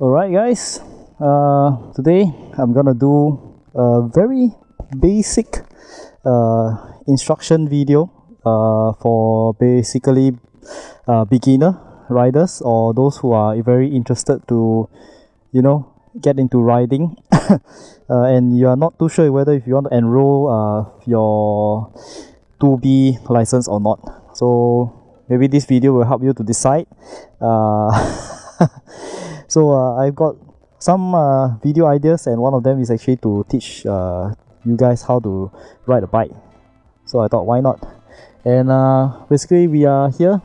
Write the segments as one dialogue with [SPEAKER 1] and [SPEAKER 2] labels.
[SPEAKER 1] Alright guys, today I'm gonna do a very basic instruction video for basically beginner riders or those who are very interested to, get into riding and you are not too sure whether if you want to enroll your 2B license or not. So maybe this video will help you to decide. So I've got some video ideas, and one of them is actually to teach you guys how to ride a bike. So I thought, why not? And basically we are here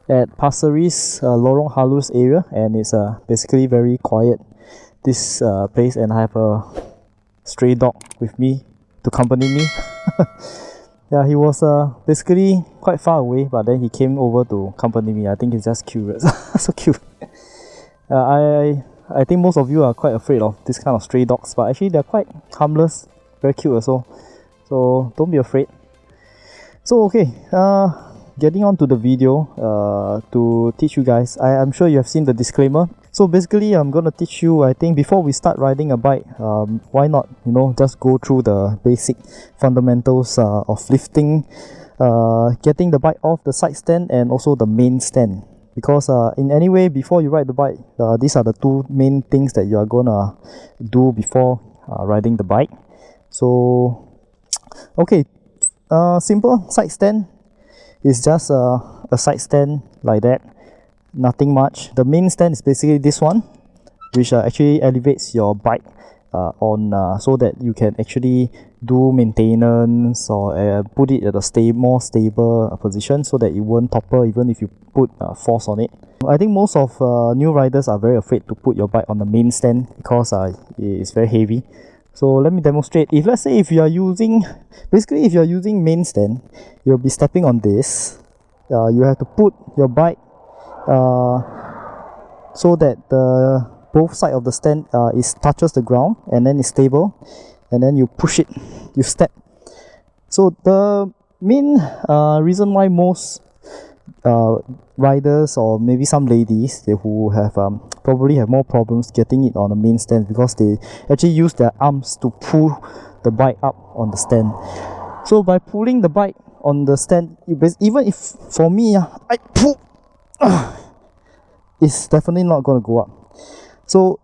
[SPEAKER 1] at Pasir Ris, Lorong Halus area, and it's basically very quiet, this place, and I have a stray dog with me to accompany me. Yeah, he was basically quite far away, but then he came over to accompany me. I think he's just curious. So cute. I think most of you are quite afraid of this kind of stray dogs, but actually they're quite harmless, very cute also. So don't be afraid. So okay, getting on to the video to teach you guys. I'm sure you have seen the disclaimer. So basically I'm gonna teach you, I think before we start riding a bike, why not, just go through the basic fundamentals of lifting, getting the bike off the side stand and also the main stand. Because in any way, before you ride the bike, these are the two main things that you are gonna do before riding the bike. So okay, simple side stand is just a side stand like that, nothing much. The main stand is basically this one, which actually elevates your bike on so that you can actually do maintenance or put it at a more stable position so that it won't topple even if you put force on it. I think most of new riders are very afraid to put your bike on the main stand because it's very heavy. So let me demonstrate. If let's say if you are using main stand, you'll be stepping on this. You have to put your bike so that the both sides of the stand touches the ground, and then it's stable, and then you push it, you step. So the main reason why most riders, or maybe some ladies who have probably have more problems getting it on the main stand, because they actually use their arms to pull the bike up on the stand. So by pulling the bike on the stand, even if for me I pull, it's definitely not going to go up. So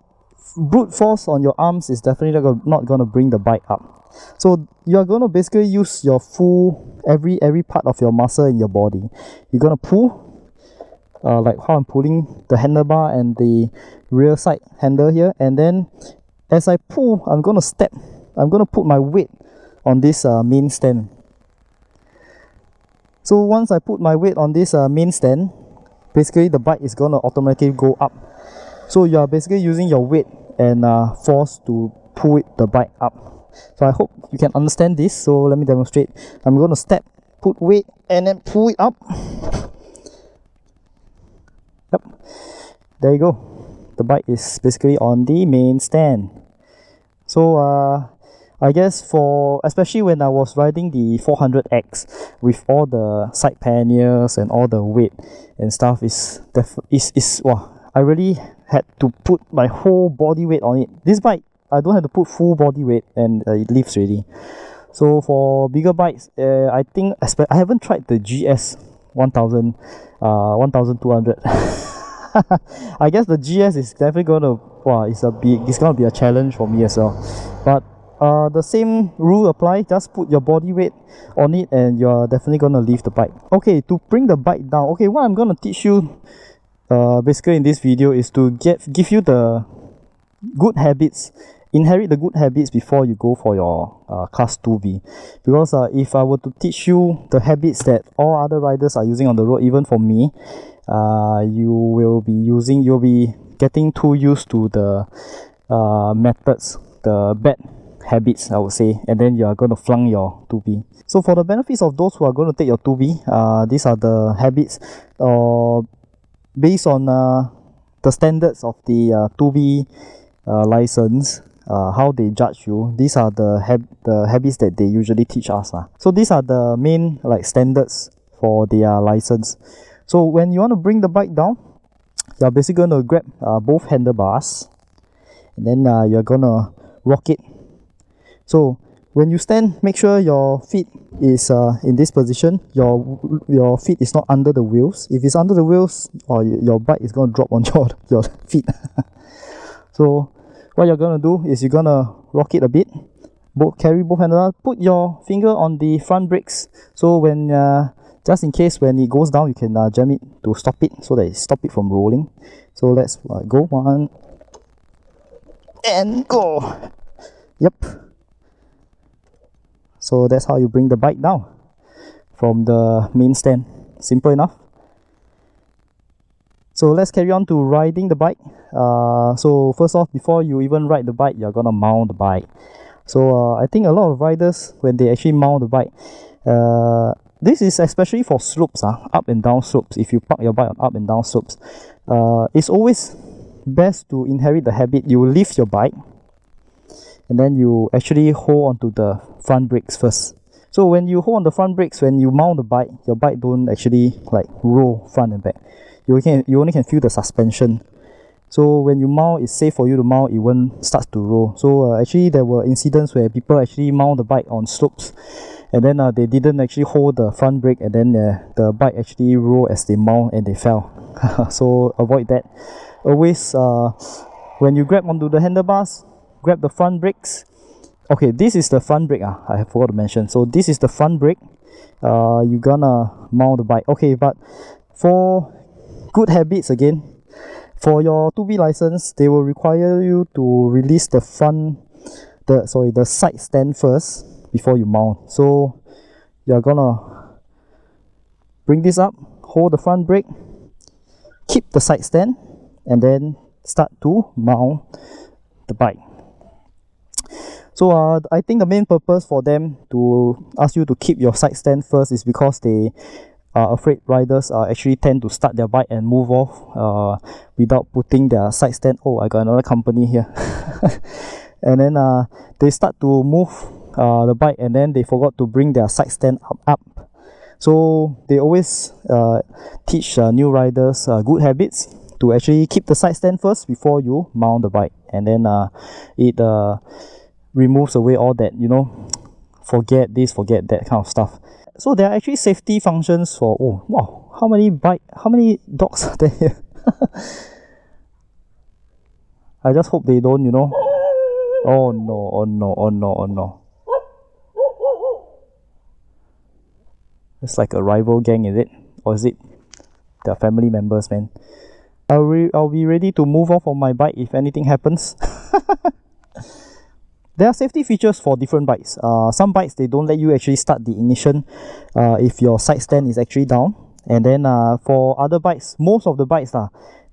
[SPEAKER 1] brute force on your arms is definitely not going to bring the bike up. So you're going to basically use your full every part of your muscle in your body. You're going to pull like how I'm pulling the handlebar and the rear side handle here, and then as I pull, I'm going to step. I'm going to put my weight on this main stand. So once I put my weight on this main stand, basically the bike is going to automatically go up. So you are basically using your weight and force to pull the bike up. So I hope you can understand this. So let me demonstrate. I'm going to step, put weight, and then pull it up. Yep, there you go. The bike is basically on the main stand. So I guess especially when I was riding the 400X with all the side panniers and all the weight and stuff, wow, I really had to put my whole body weight on it. This bike, I don't have to put full body weight, and it lifts already. So for bigger bikes, I think I haven't tried the GS 1000, 1200. I guess the GS is definitely gonna, wow, it's gonna be a challenge for me as well. But the same rule apply. Just put your body weight on it, and you're definitely gonna lift the bike. Okay, to bring the bike down. Okay, what I'm gonna teach you basically in this video is to give you the good habits, inherit the good habits before you go for your class 2B. Because if I were to teach you the habits that all other riders are using on the road, even for me, you'll be getting too used to the methods, the bad habits, I would say, and then you are going to flunk your 2B. So for the benefits of those who are going to take your 2B, these are the habits based on the standards of the 2B license, how they judge you. These are the habits that they usually teach us. So these are the main standards for their license. So when you want to bring the bike down, you're basically going to grab both handlebars, and then you're going to rock it. So when you stand, make sure your feet is in this position. Your feet is not under the wheels. If it's under the wheels, or your bike is going to drop on your feet. So what you're going to do is you're going to rock it a bit. Carry both handlebars. Put your finger on the front brakes. So when just in case when it goes down, you can jam it to stop it, so that it stop it from rolling. So let's go, 1 and go. Yep. So that's how you bring the bike down from the main stand. Simple enough. So let's carry on to riding the bike. So first off, before you even ride the bike, you're gonna mount the bike. So I think a lot of riders, when they actually mount the bike, this is especially for slopes, up and down slopes. If you park your bike on up and down slopes, it's always best to inherit the habit. You lift your bike, and then you actually hold onto the front brakes first. So when you hold on the front brakes, when you mount the bike, your bike don't actually like roll front and back. You only can feel the suspension. So when you mount, it's safe for you to mount, it won't start to roll. So actually there were incidents where people actually mount the bike on slopes, and then they didn't actually hold the front brake, and then the bike actually rolled as they mount and they fell. So avoid that. Always when you grab onto the handlebars, grab the front brakes. Okay, this is the front brake. I forgot to mention. So this is the front brake. You're gonna mount the bike. Okay, but for good habits again, for your 2B license, they will require you to release the side stand first before you mount. So you're gonna bring this up, hold the front brake, keep the side stand, and then start to mount the bike. So I think the main purpose for them to ask you to keep your side stand first is because they are afraid riders actually tend to start their bike and move off without putting their side stand. Oh, I got another company here. And then they start to move the bike, and then they forgot to bring their side stand up. So they always teach new riders good habits to actually keep the side stand first before you mount the bike, and then it removes away all that, forget this, forget that kind of stuff. So there are actually safety functions for, oh wow, how many dogs are there here? I just hope they don't, oh no, oh no, oh no, oh no. It's like a rival gang, is it? Or is it their family members, man? I'll be ready to move off on my bike if anything happens. There are safety features for different bikes. Some bikes, they don't let you actually start the ignition if your side stand is actually down. And then for other bikes, most of the bikes,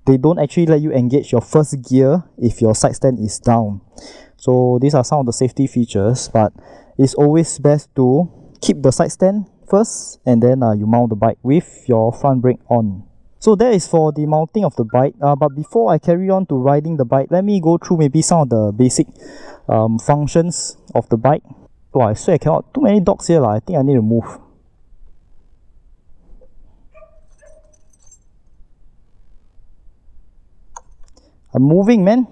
[SPEAKER 1] they don't actually let you engage your first gear if your side stand is down. So these are some of the safety features, but it's always best to keep the side stand first, and then you mount the bike with your front brake on. So that is for the mounting of the bike. But before I carry on to riding the bike, let me go through maybe some of the basic functions of the bike. Oh, I swear I cannot. Too many dogs here. I think I need to move. I'm moving, man.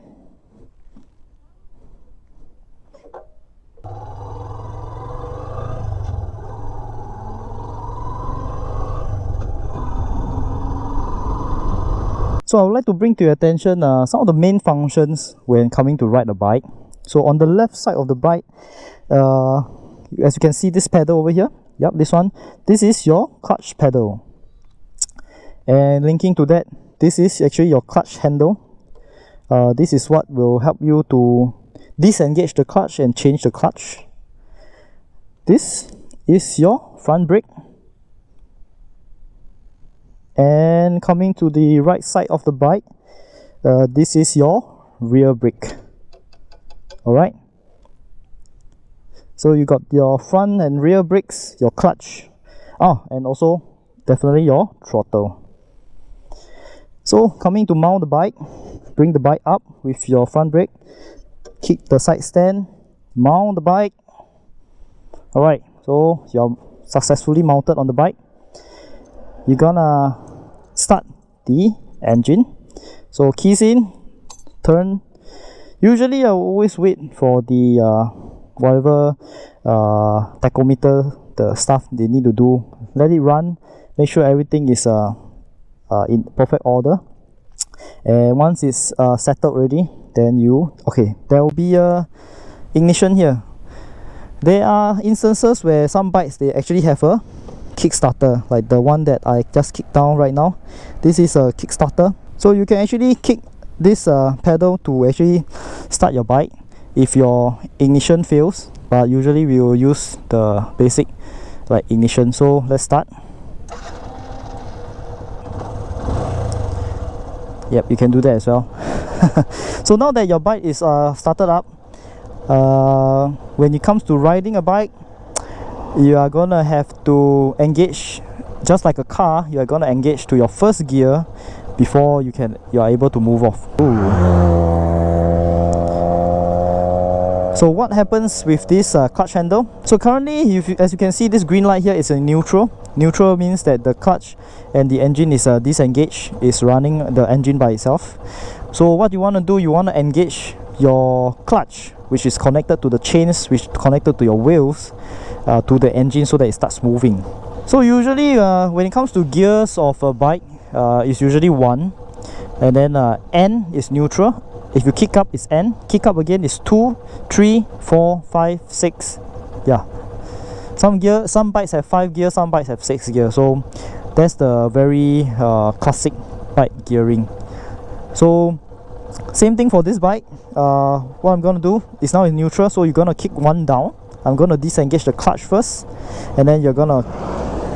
[SPEAKER 1] So I would like to bring to your attention some of the main functions when coming to ride a bike. So on the left side of the bike, as you can see this pedal over here, yep, this one, this is your clutch pedal. And linking to that, this is actually your clutch handle. This is what will help you to disengage the clutch and change the clutch. This is your front brake. And coming to the right side of the bike, this is your rear brake. Alright, so you got your front and rear brakes, your clutch, and also definitely your throttle. So coming to mount the bike, bring the bike up with your front brake, kick the side stand, mount the bike. Alright, so you're successfully mounted on the bike. You're gonna start the engine. So keys in, turn. Usually I always wait for the whatever tachometer, the stuff they need to do. Let it run, make sure everything is in perfect order. And once it's settled already, then there will be a ignition here. There are instances where some bikes they actually have a kickstarter, like the one that I just kicked down right now. This is a kickstarter, so you can actually kick this pedal to actually start your bike if your ignition fails, but usually we will use the basic like ignition. So let's start. Yep, you can do that as well. So now that your bike is started up, when it comes to riding a bike, you are gonna have to engage, just like a car, you are gonna engage to your first gear before you are able to move off. Ooh. So what happens with this clutch handle? So currently, as you can see, this green light here is in neutral. Neutral means that the clutch and the engine is disengaged, is running the engine by itself. So what you want to do, you want to engage your clutch, which is connected to the chains, which is connected to your wheels, to the engine so that it starts moving. So usually when it comes to gears of a bike, it's usually 1, and then N is neutral. If you kick up, it's N. Kick up again is 2, 3, 4, 5, 6. Yeah. Some bikes have 5 gears, some bikes have 6 gears. So that's the very classic bike gearing. So same thing for this bike. What I'm gonna do is now in neutral, so you're gonna kick 1 down. I'm gonna disengage the clutch first, and then you're gonna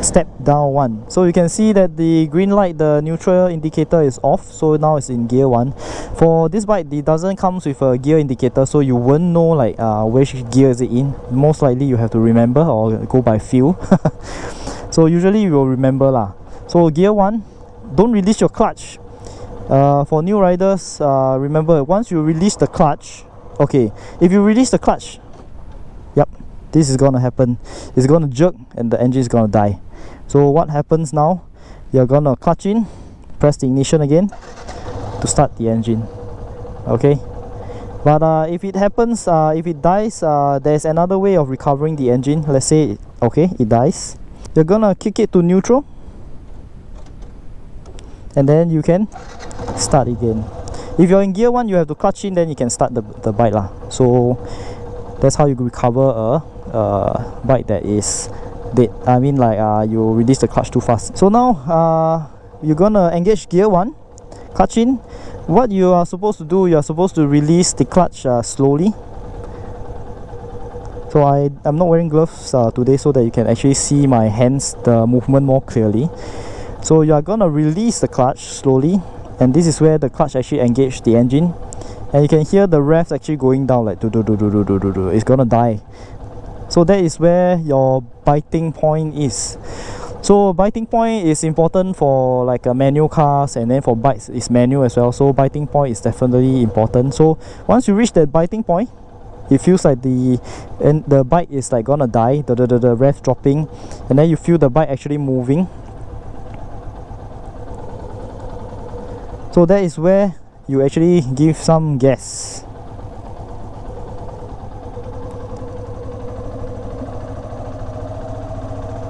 [SPEAKER 1] step down 1. So you can see that the green light, the neutral indicator is off, so now it's in gear 1. For this bike, it doesn't come with a gear indicator, so you won't know like which gear is it in. Most likely you have to remember or go by feel. So usually you will remember lah. So gear 1, don't release your clutch. For new riders, remember, once you release the clutch, okay, if you release the clutch, yep, this is gonna happen. It's gonna jerk and the engine is gonna die. So what happens now, you're gonna clutch in, press the ignition again to start the engine. Okay, but if it happens, if it dies, there's another way of recovering the engine. Let's say it dies, you're gonna kick it to neutral, and then you can start again. If you're in gear 1, you have to clutch in, then you can start the bike lah. So that's how you recover a bike that is dead. I mean, like you release the clutch too fast. So now you're gonna engage gear 1, clutch in. What you are supposed to do, you are supposed to release the clutch slowly. So I'm not wearing gloves today so that you can actually see my hands, the movement more clearly. So you are gonna release the clutch slowly, and this is where the clutch actually engage the engine, and you can hear the revs actually going down like do do do do do do do do. It's gonna die. So that is where your biting point is. So biting point is important for like manual cars, and then for bikes it's manual as well. So biting point is definitely important. So once you reach that biting point, it feels like the bike is like gonna die, the rev dropping, and then you feel the bike actually moving. So that is where you actually give some gas.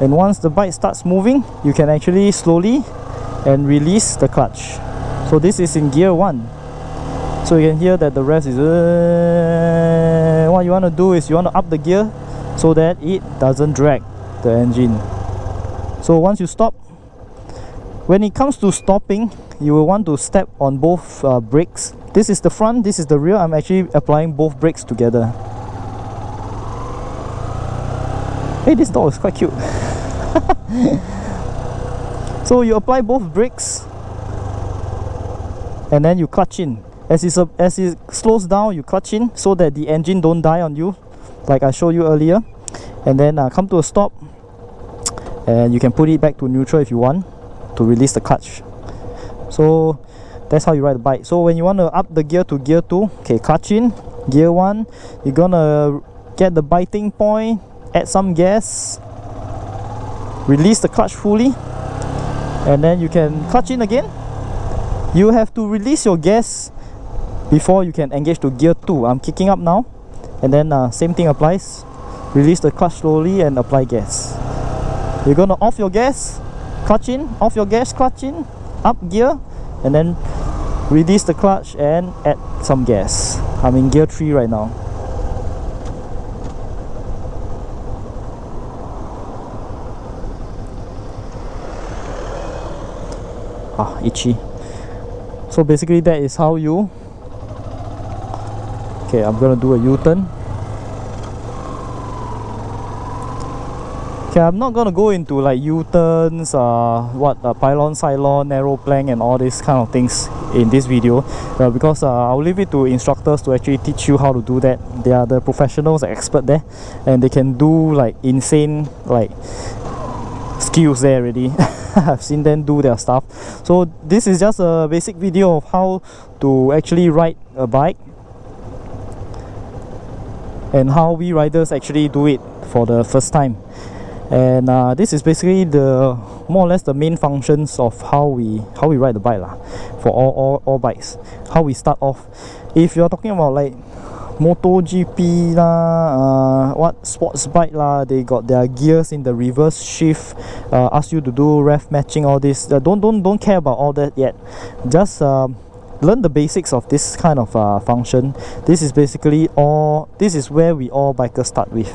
[SPEAKER 1] And once the bike starts moving, you can actually slowly and release the clutch. So this is in gear 1. So you can hear that the revs is what you want to do is you want to up the gear so that it doesn't drag the engine. So once you stop, when it comes to stopping, you will want to step on both brakes. This is the front, this is the rear. I'm actually applying both brakes together. Hey, this dog is quite cute. So you apply both brakes, and then you clutch in. As it slows down, you clutch in so that the engine don't die on you, like I showed you earlier. And then come to a stop, and you can put it back to neutral if you want to release the clutch. So that's how you ride the bike. So when you want to up the gear to gear 2, okay, clutch in, gear 1, you're gonna get the biting point, add some gas, release the clutch fully, and then you can clutch in again, You have to release your gas before you can engage to gear 2. I'm kicking up now, and then same thing applies. Release the clutch slowly and apply gas. You're gonna off your gas, clutch in, off your gas, clutch in, up gear, and then release the clutch and add some gas. I'm in gear 3 right now. Itchy. So basically that is how you... Okay, I'm gonna do a U-turn. Okay, I'm not gonna go into like U-turns, pylon, silo, narrow plank and all these kind of things in this video, because I'll leave it to instructors to actually teach you how to do that. They are the professionals, the expert there, and they can do like insane like skills there already. I've seen them do their stuff. So this is just a basic video of how to actually ride a bike and how we riders actually do it for the first time. And this is basically the more or less the main functions of how we ride the bike lah, for all bikes. How we start off. If you're talking about like MotoGP lah, what sports bike lah, they got their gears in the reverse shift, ask you to do ref matching, all this. Don't care about all that yet. Just learn the basics of this kind of function. This is basically all. This is where we all bikers start with.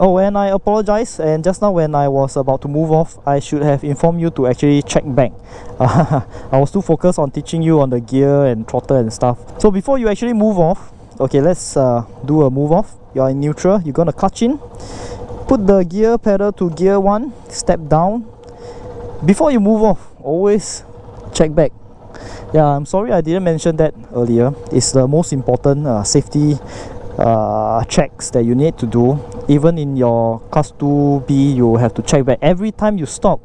[SPEAKER 1] Oh, and I apologize, and just now when I was about to move off, I should have informed you to actually check back. I was too focused on teaching you on the gear and throttle and stuff. So before you actually move off, okay, let's do a move off. You're in neutral, you're gonna clutch in, put the gear pedal to gear 1, step down. Before you move off, always check back. Yeah, I'm sorry I didn't mention that earlier. It's the most important safety checks that you need to do. Even in your class 2B, you have to check back. Every time you stop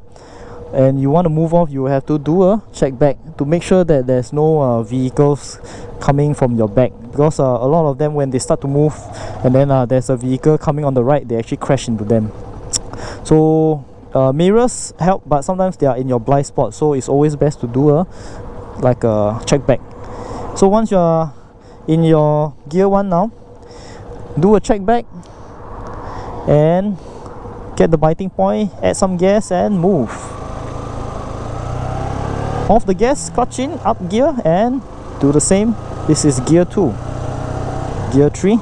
[SPEAKER 1] and you want to move off, you have to do a check back to make sure that there's no vehicles coming from your back, because a lot of them, when they start to move and then there's a vehicle coming on the right, they actually crash into them. So mirrors help, but sometimes they are in your blind spot, so it's always best to do a check back. So once you're in your gear 1 now, do a check back and get the biting point, add some gas and move. Off the gas, clutch in, up gear and do the same. This is gear 2, gear 3.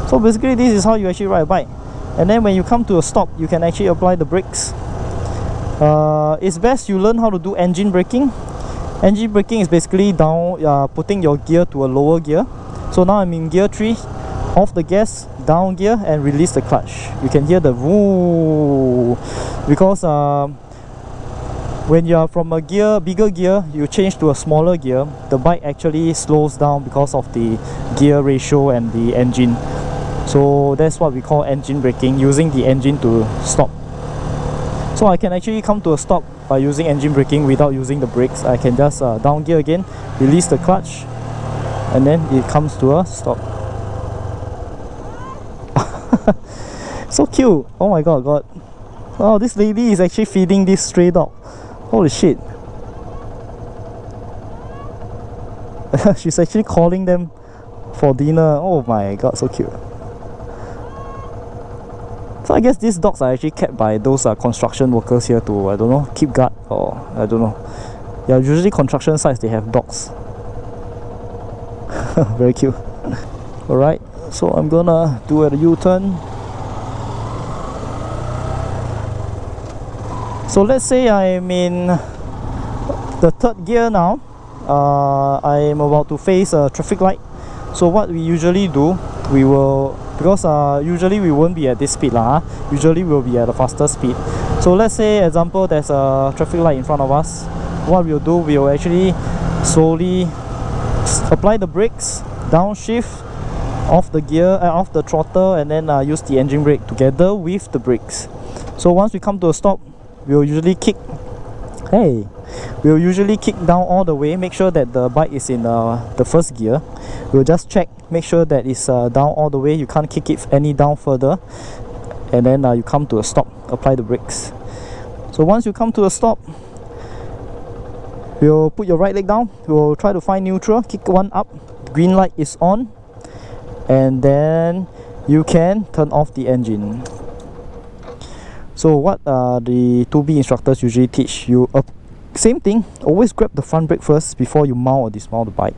[SPEAKER 1] So basically this is how you actually ride a bike. And then when you come to a stop, you can actually apply the brakes. It's best you learn how to do engine braking. Engine braking is basically down, putting your gear to a lower gear. So now I'm in gear 3, off the gas, down gear and release the clutch. You can hear the woo, because when you are from a bigger gear, you change to a smaller gear, the bike actually slows down because of the gear ratio and the engine. So that's what we call engine braking, using the engine to stop. So I can actually come to a stop by using engine braking without using the brakes. I can just down gear again, release the clutch, and then it comes to a stop. So cute. Oh my god. Oh, this lady is actually feeding this stray dog. Holy shit. She's actually calling them for dinner. Oh my god, so cute. So I guess these dogs are actually kept by those construction workers here to, I don't know, keep guard, or I don't know. Yeah, usually construction sites, they have dogs. Very cute. Alright, so I'm gonna do a U-turn. So let's say I'm in the 3rd gear now. I'm about to face a traffic light. So what we usually do, we will, because usually we won't be at this speed lah, usually we'll be at a faster speed. So let's say, example, there's a traffic light in front of us. What we'll do, we'll actually slowly apply the brakes, downshift, off the gear, off the throttle, and then use the engine brake together with the brakes. So once we come to a stop, we'll usually kick down all the way, make sure that the bike is in the 1st gear. We'll just check, make sure that it's down all the way, you can't kick it any down further, and then you come to a stop, apply the brakes. So once you come to a stop, you'll put your right leg down, you'll try to find neutral, kick one up, green light is on, and then you can turn off the engine. So what the 2B instructors usually teach you, same thing, always grab the front brake first before you mount or dismount the bike.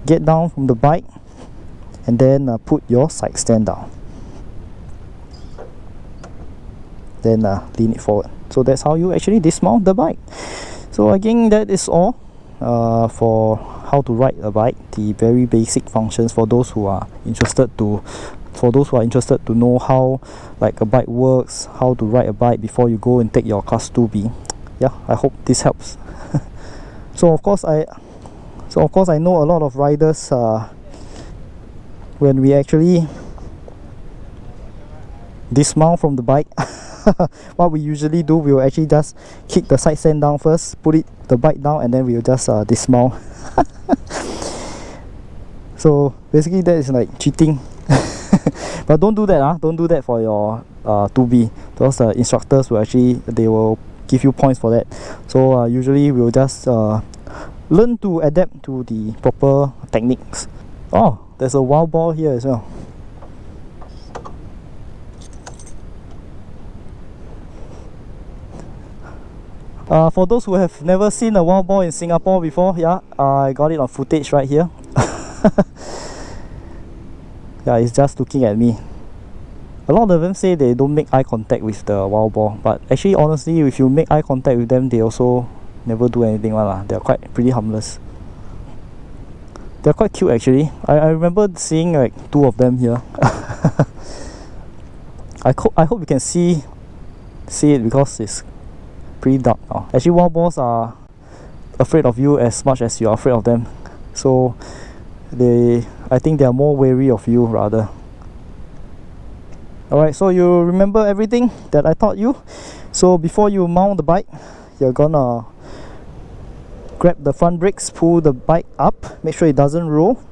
[SPEAKER 1] Get down from the bike and then put your side stand down. Then lean it forward. So that's how you actually dismount the bike. So again, that is all for how to ride a bike, the very basic functions for those who are interested to know how like a bike works, how to ride a bike before you go and take your class 2B. Yeah, I hope this helps. So of course I know a lot of riders when we actually dismount from the bike, what we usually do, we will actually just kick the side stand down first, put the bike down, and then we will just dismount. So basically that is like cheating. But don't do that, don't do that for your 2B. Those instructors will actually, they will give you points for that. So usually we'll just learn to adapt to the proper techniques. Oh, there's a wild ball here as well. For those who have never seen a wild ball in Singapore before, yeah, I got it on footage right here. Yeah, it's just looking at me. A lot of them say they don't make eye contact with the wild ball, but actually honestly, if you make eye contact with them, they also never do anything. They're pretty harmless. They're quite cute actually. I remember seeing like 2 of them here. I hope you can see it because it's pretty dark now. Actually, wild balls are afraid of you as much as you are afraid of them. So I think they are more wary of you rather. Alright, so you remember everything that I taught you. So before you mount the bike, you're gonna grab the front brakes, pull the bike up, make sure it doesn't roll,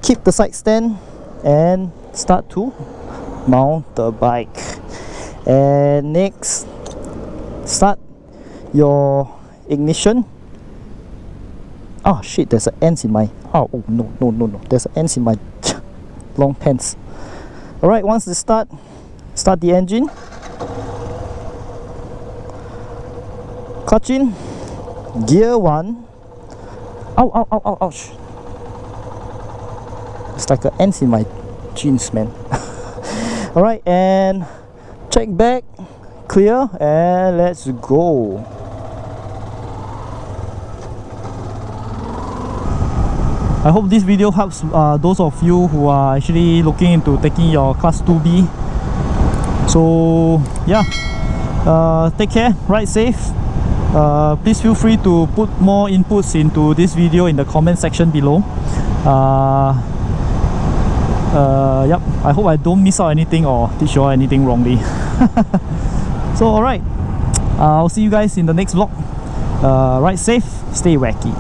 [SPEAKER 1] keep the side stand, and start to mount the bike. And next, start your ignition. Oh shit, there's an ants in my... Oh no, there's an ants in my long pants. Alright, once you start the engine, clutch in, gear 1. Ouch. It's like an ants in my jeans, man. Alright, and check back, clear, and let's go. I hope this video helps those of you who are actually looking into taking your class 2B. So yeah, take care, ride safe. Please feel free to put more inputs into this video in the comment section below. Yep, I hope I don't miss out anything or teach you all anything wrongly. So alright, I'll see you guys in the next vlog. Ride safe, stay wacky.